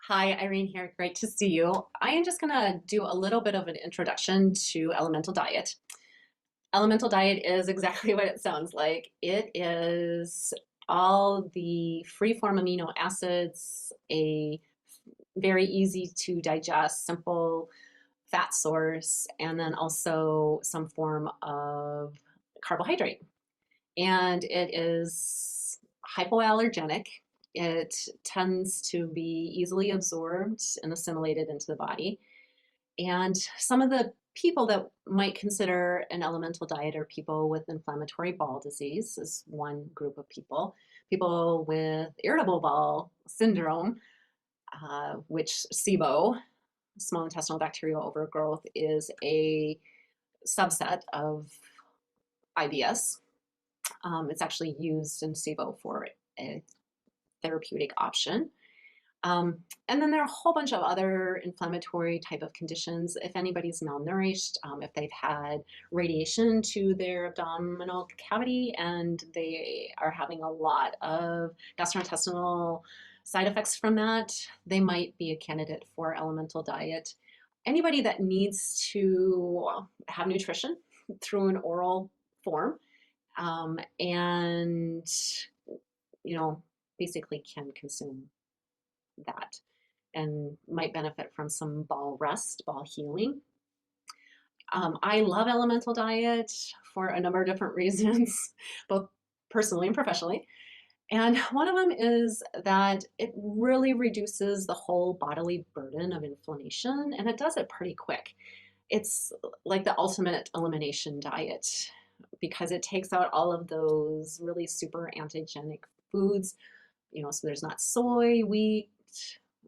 Hi, Irene here. Great to see you. I am just going to do a little bit of an introduction to elemental diet. Elemental diet is exactly what it sounds like. It is all the free-form amino acids, a very easy to digest, simple fat source, and then also some form of carbohydrate. And it is hypoallergenic. It tends to be easily absorbed and assimilated into the body. And some of the people that might consider an elemental diet are people with inflammatory bowel disease, is one group of people. People with irritable bowel syndrome, which SIBO, small intestinal bacterial overgrowth, is a subset of IBS. It's actually used in SIBO for a therapeutic option. And then there are a whole bunch of other inflammatory type of conditions. If anybody's malnourished, if they've had radiation to their abdominal cavity and they are having a lot of gastrointestinal side effects from that, they might be a candidate for elemental diet. Anybody that needs to have nutrition through an oral form, and you know, basically can consume that and might benefit from some bowel rest, bowel healing. I love elemental diet for a number of different reasons, both personally and professionally. And one of them is that it really reduces the whole bodily burden of inflammation, and it does it pretty quick. It's like the ultimate elimination diet because it takes out all of those really super antigenic foods. So there's not soy, wheat,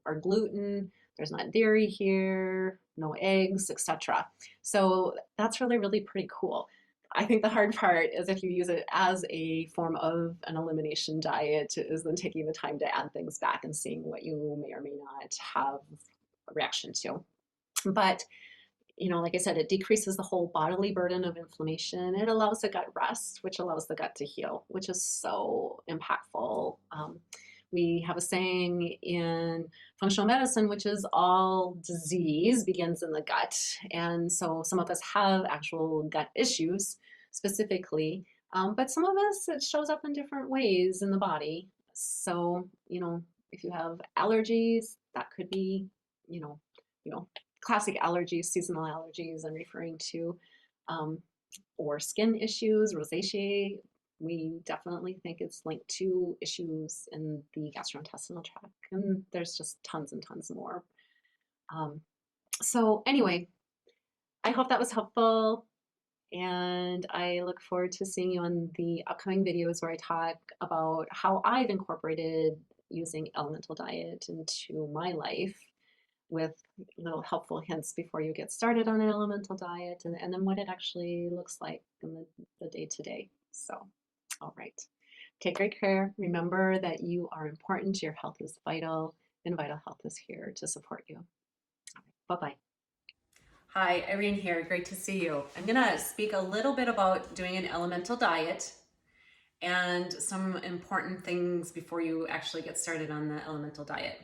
or gluten, there's not dairy here, no eggs, etc. So that's really, really pretty cool. I think the hard part is if you use it as a form of an elimination diet, is then taking the time to add things back and seeing what you may or may not have a reaction to. But like I said, it decreases the whole bodily burden of inflammation. It allows the gut rest, which allows the gut to heal, which is so impactful. We have a saying in functional medicine, which is all disease begins in the gut. And so some of us have actual gut issues specifically, but some of us, it shows up in different ways in the body. So, if you have allergies, that could be, classic allergies, seasonal allergies I'm referring to, or skin issues, rosacea. We definitely think it's linked to issues in the gastrointestinal tract, and there's just tons and tons more. So anyway, I hope that was helpful, and I look forward to seeing you on the upcoming videos where I talk about how I've incorporated using elemental diet into my life, with little helpful hints before you get started on an elemental diet, and then what it actually looks like in the day-to-day. So, all right. Take great care. Remember that you are important. Your health is vital, and Vital Health is here to support you. Bye-bye. Hi, Irene here. Great to see you. I'm going to speak a little bit about doing an elemental diet and some important things before you actually get started on the elemental diet.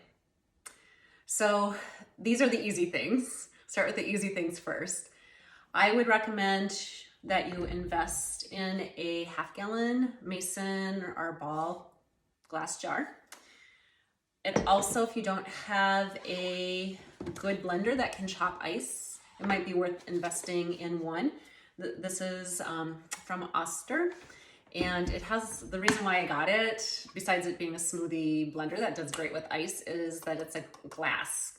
So these are the easy things. Start with the easy things first. I would recommend that you invest in a half-gallon mason or ball glass jar. And also, if you don't have a good blender that can chop ice, it might be worth investing in one. This is from Oster. And it has, the reason why I got it, besides it being a smoothie blender that does great with ice, is that it's a glass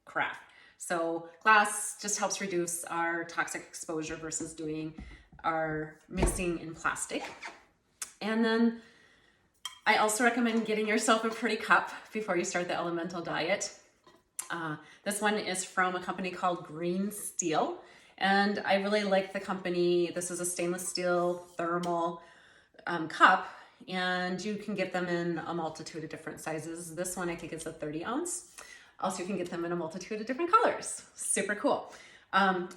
craft. So glass just helps reduce our toxic exposure versus doing our mixing in plastic. And then I also recommend getting yourself a pretty cup before you start the elemental diet. This one is from a company called Green Steel. And I really like the company. This is a stainless steel thermal cup, and you can get them in a multitude of different sizes. This one I think is a 30 ounce. Also, you can get them in a multitude of different colors. Super cool.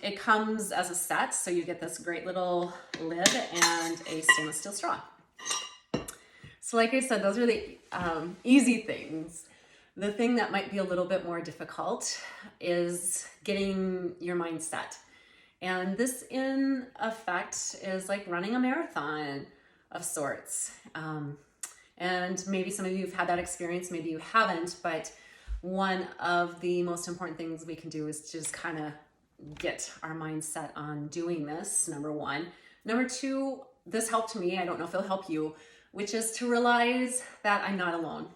It comes as a set, so you get this great little lid and a stainless steel straw. So like I said, those are the easy things. The thing that might be a little bit more difficult is getting your mind set. And this, in effect, is like running a marathon of sorts. And maybe some of you have had that experience, maybe you haven't, but one of the most important things we can do is just kind of get our mind set on doing this, number one. Number two, this helped me, I don't know if it'll help you, which is to realize that I'm not alone.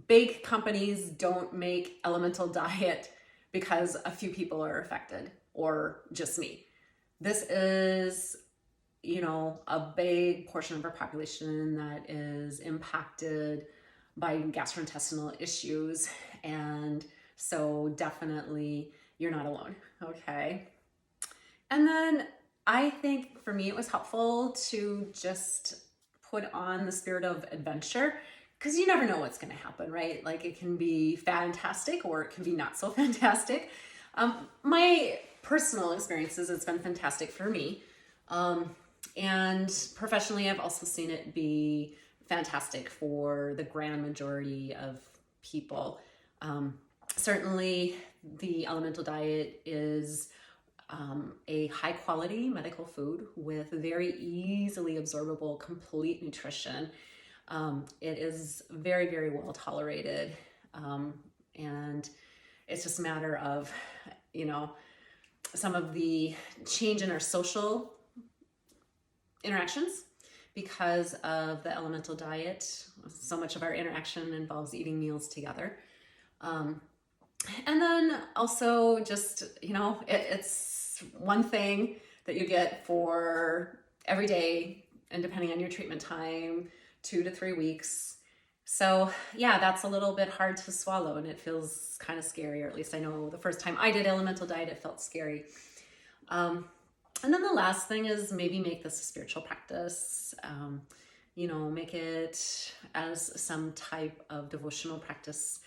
Big companies don't make elemental diet because a few people are affected or just me. This is, a big portion of our population that is impacted by gastrointestinal issues. And so definitely you're not alone, okay? And then I think for me, it was helpful to just put on the spirit of adventure, because you never know what's going to happen, right? Like, it can be fantastic or it can be not so fantastic. My personal experiences, it's been fantastic for me. And professionally, I've also seen it be fantastic for the grand majority of people. Certainly, the elemental diet is a high quality medical food with very easily absorbable, complete nutrition. It is very, very well tolerated. And it's just a matter of, some of the change in our social interactions because of the elemental diet. So much of our interaction involves eating meals together. And then also just, it's one thing that you get for every day, and depending on your treatment time, 2 to 3 weeks. So yeah, that's a little bit hard to swallow, and it feels kind of scary, or at least I know the first time I did elemental diet, it felt scary. And then the last thing is maybe make this a spiritual practice. Make it as some type of devotional practice.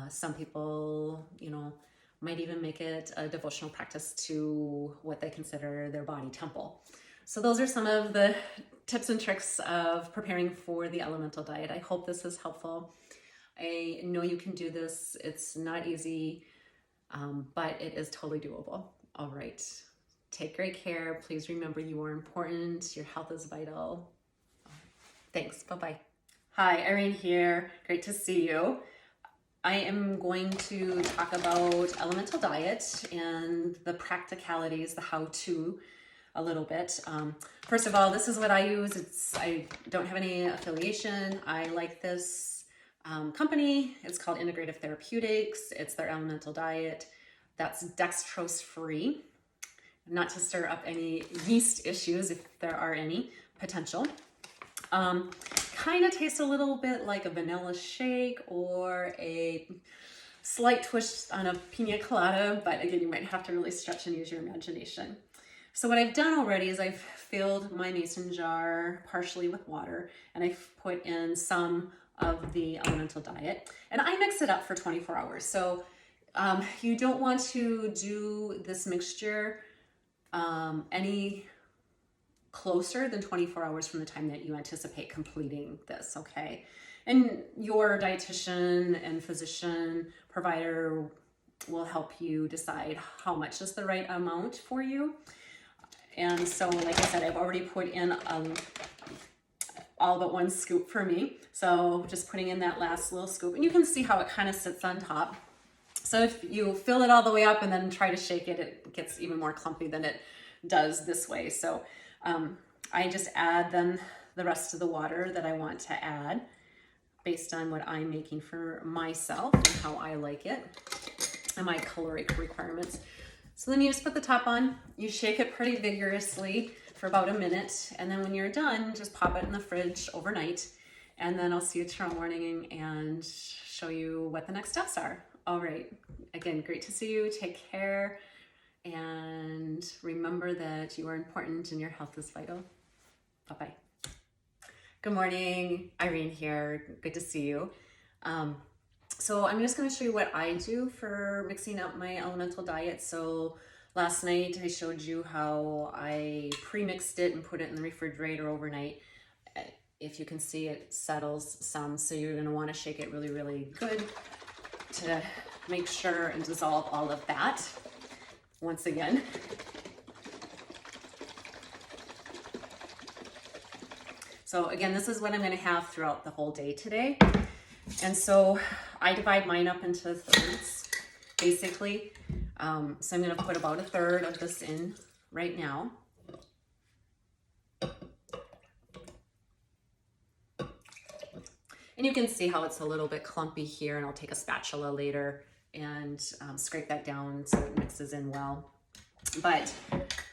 Some people, might even make it a devotional practice to what they consider their body temple. So those are some of the tips and tricks of preparing for the elemental diet. I hope this is helpful. I know you can do this. It's not easy, but it is totally doable. All right. Take great care. Please remember you are important. Your health is vital. Thanks. Bye-bye. Hi, Irene here. Great to see you. I am going to talk about elemental diet and the practicalities, the how-to a little bit. First of all, this is what I use. I don't have any affiliation. I like this company. It's called Integrative Therapeutics. It's their elemental diet. That's dextrose-free. Not to stir up any yeast issues, if there are any potential. Kind of tastes a little bit like a vanilla shake or a slight twist on a pina colada, but again, you might have to really stretch and use your imagination. So what I've done already is I've filled my mason jar partially with water, and I've put in some of the elemental diet, and I mix it up for 24 hours. So you don't want to do this mixture any closer than 24 hours from the time that you anticipate completing this, okay? And your dietitian and physician provider will help you decide how much is the right amount for you. And so, like I said, I've already put in all but 1 scoop for me. So just putting in that last little scoop, and you can see how it kind of sits on top. So if you fill it all the way up and then try to shake it, it gets even more clumpy than it does this way. So I just add then the rest of the water that I want to add based on what I'm making for myself and how I like it and my caloric requirements. So then you just put the top on, you shake it pretty vigorously for about a minute, and then when you're done, just pop it in the fridge overnight, and then I'll see you tomorrow morning and show you what the next steps are. All right, again, great to see you. Take care, and remember that you are important and your health is vital. Bye-bye. Good morning, Irene here. Good to see you. So I'm just going to show you what I do for mixing up my elemental diet. So last night I showed you how I pre-mixed it and put it in the refrigerator overnight. if you can see, it settles some. So you're gonna wanna shake it really, really good to make sure and dissolve all of that. Once again. So again, this is what I'm gonna have throughout the whole day today. And so I divide mine up into thirds, basically. So I'm gonna put about a third of this in right now. And you can see how it's a little bit clumpy here, and I'll take a spatula later and scrape that down so it mixes in well. But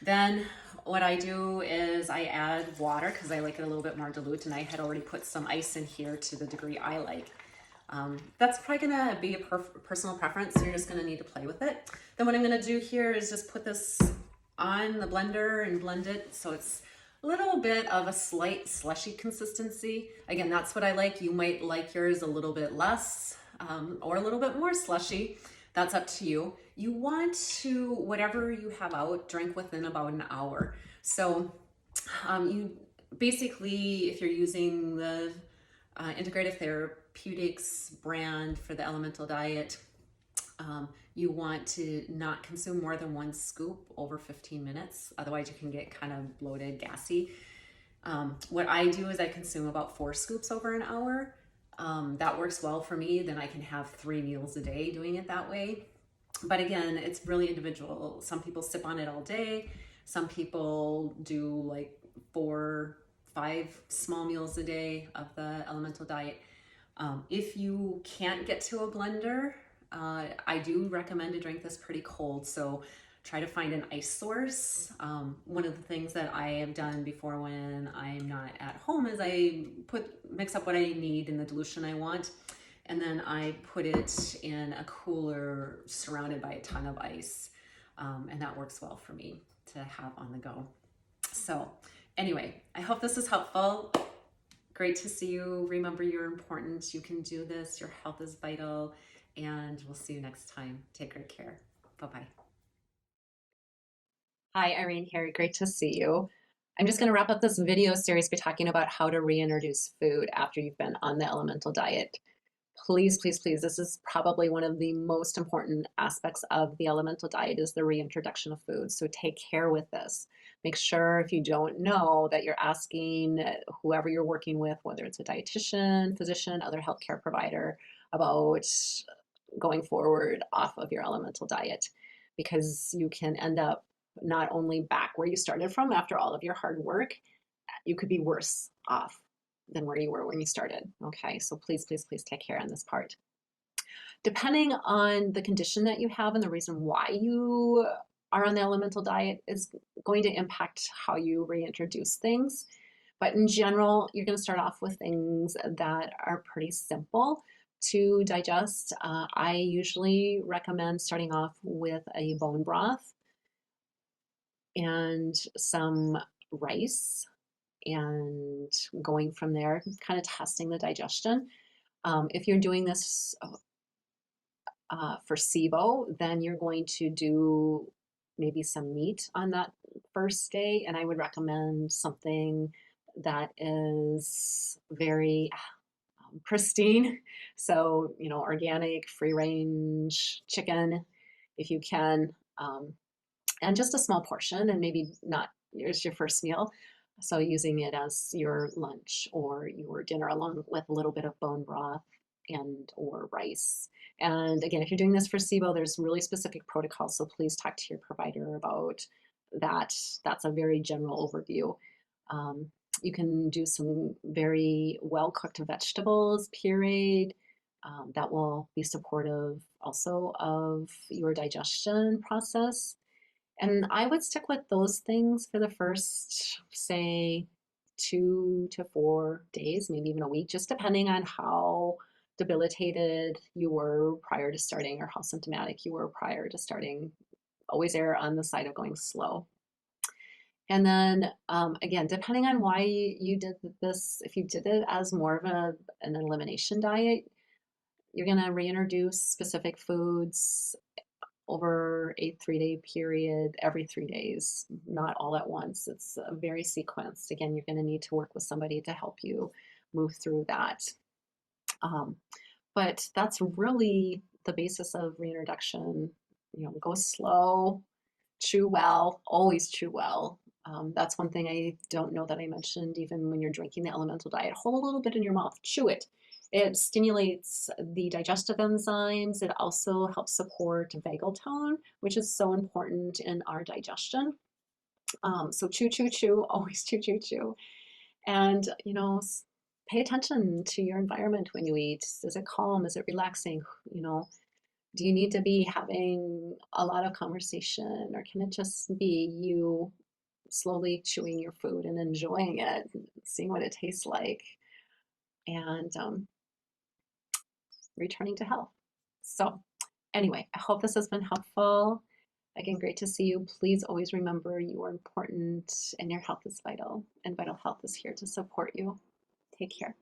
then what I do is I add water because I like it a little bit more dilute, and I had already put some ice in here to the degree I like. That's probably gonna be a personal preference, so you're just gonna need to play with it. Then what I'm gonna do here is just put this on the blender and blend it so it's a little bit of a slight slushy consistency. Again, that's what I like. You might like yours a little bit less or a little bit more slushy. That's up to you. You want to, whatever you have out, drink within about an hour. So you basically, if you're using the Integrative Therapeutics brand for the Elemental Diet, you want to not consume more than 1 scoop over 15 minutes. Otherwise you can get kind of bloated, gassy. What I do is I consume about 4 scoops over an hour. That works well for me. Then I can have 3 meals a day doing it that way. But again, it's really individual. Some people sip on it all day. Some people do like 4, 5 small meals a day of the Elemental Diet. If you can't get to a blender, I do recommend to drink this pretty cold. So try to find an ice source. One of the things that I have done before when I'm not at home is I mix up what I need in the dilution I want, and then I put it in a cooler surrounded by a ton of ice. And that works well for me to have on the go. So anyway, I hope this is helpful. Great to see you. Remember, you're important. You can do this. Your health is vital. And we'll see you next time. Take great care. Bye-bye. Hi, Irene here. Great to see you. I'm just going to wrap up this video series by talking about how to reintroduce food after you've been on the Elemental Diet. Please, please, please, this is probably one of the most important aspects of the Elemental Diet is the reintroduction of food. So take care with this. Make sure if you don't know that you're asking whoever you're working with, whether it's a dietitian, physician, other healthcare provider, about going forward off of your Elemental Diet, because you can end up not only back where you started from after all of your hard work, you could be worse off than where you were when you started. Okay, so please, please, please take care on this part. Depending on the condition that you have and the reason why you are on the Elemental Diet is going to impact how you reintroduce things. But in general, you're going to start off with things that are pretty simple to digest. I usually recommend starting off with a bone broth and some rice, and going from there, kind of testing the digestion. If you're doing this for SIBO, then you're going to do maybe some meat on that first day, and I would recommend something that is very pristine. So, you know, organic, free range chicken, if you can, and just a small portion, and maybe not as your first meal. So using it as your lunch or your dinner along with a little bit of bone broth and or rice. And again, if you're doing this for SIBO, there's really specific protocols, so please talk to your provider about that. That's a very general overview. You can do some very well-cooked vegetables, pureed, that will be supportive also of your digestion process. And I would stick with those things for the first, say, 2 to 4 days, maybe even a week, just depending on how debilitated you were prior to starting or how symptomatic you were prior to starting. Always err on the side of going slow. And then again, depending on why you did this, if you did it as more of an elimination diet, you're going to reintroduce specific foods over a 3-day period, every 3 days, not all at once. It's very sequenced. Again, you're going to need to work with somebody to help you move through that. Um, but that's really the basis of reintroduction. Go slow, chew well, always chew well. That's one thing I don't know that I mentioned, even when you're drinking the elemental diet. Hold a little bit in your mouth, chew it. It stimulates the digestive enzymes. It also helps support vagal tone, which is so important in our digestion. So chew, chew, chew, always chew, chew, chew. And, pay attention to your environment when you eat. Is it calm? Is it relaxing? Do you need to be having a lot of conversation, or can it just be you slowly chewing your food and enjoying it, seeing what it tastes like, and returning to health? So, anyway, I hope this has been helpful. Again, great to see you. Please always remember you are important and your health is vital, and Vital Health is here to support you. Take care.